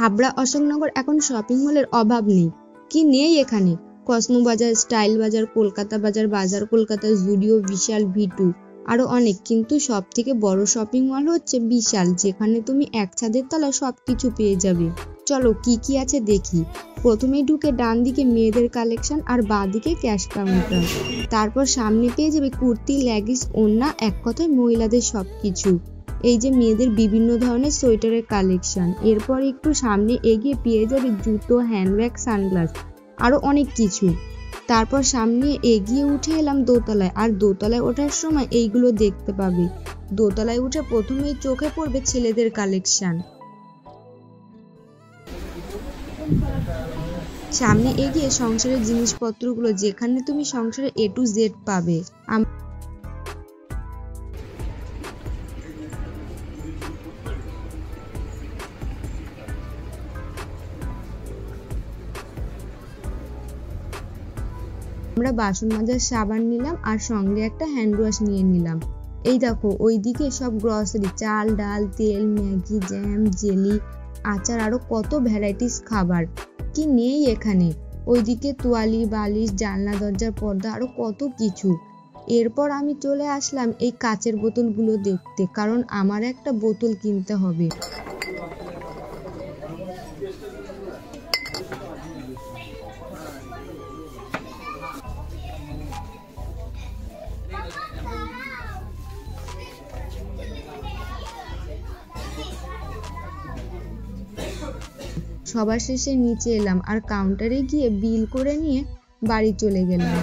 হাবড়া অশোকনগর এখন শপিং মলের অভাব নেই। কি নেই এখানে? কসমো বাজার, স্টাইল বাজার, কলকাতা বাজার, বাজার কলকাতা, জুডিও, বিশাল, ভি2, আরো অনেক। কিন্তু সব থেকে বড় শপিং মল হচ্ছে বিশাল, যেখানে তুমি এক ছাদের তলায় সবকিছু পেয়ে যাবে। চলো কি কি আছে দেখি। প্রথমেই ঢুকে ডান দিকে মেয়েদের কালেকশন আর বাঁ দিকে ক্যাশ কাউন্টার। তারপর সামনে পেয়ে যাবে কুর্তি, লেগিংস, ওড়না, এক কথায় মহিলাদের সবকিছু। এই যে মেয়েদের বিভিন্ন ধরনের সোয়েটারের কালেকশন। এরপর একটু সামনে এগিয়ে পেয়ে যাবে জুতো, হ্যান্ডব্যাগ, সানগ্লাস, আরো অনেক কিছু। তারপর সামনে এগিয়ে উঠে এলাম দোতলায়, আর দোতলায় ওঠার সময় এইগুলো দেখতে পাবে। দোতলায় উঠে প্রথমেই চোখে পড়বে ছেলেদের কালেকশন। সামনে এগিয়ে সংসারের জিনিসপত্রগুলো, যেখানে তুমি সংসারের A to Z পাবে। আমরা বাসন মাজার সাবান নিলাম আর সঙ্গে একটা হ্যান্ড ওয়াশ নিয়ে নিলাম। এই দেখো ওইদিকে সব গ্রসারি, চাল, ডাল, তেল, ম্যাগি, জ্যাম, জেলি, আচার, আরো কত ভ্যারাইটিস খাবার। কি নেই এখানে? ওইদিকে তোয়ালি, বালিশ, জানলা দরজার পর্দা, আরো কত কিছু। এরপর আমি চলে আসলাম এই কাচের বোতলগুলো দেখতে, কারণ আমার একটা বোতল কিনতে হবে। সবার শেষে নিচে এলাম আর কাউন্টারে গিয়ে বিল করে নিয়ে বাড়ি চলে গেলাম।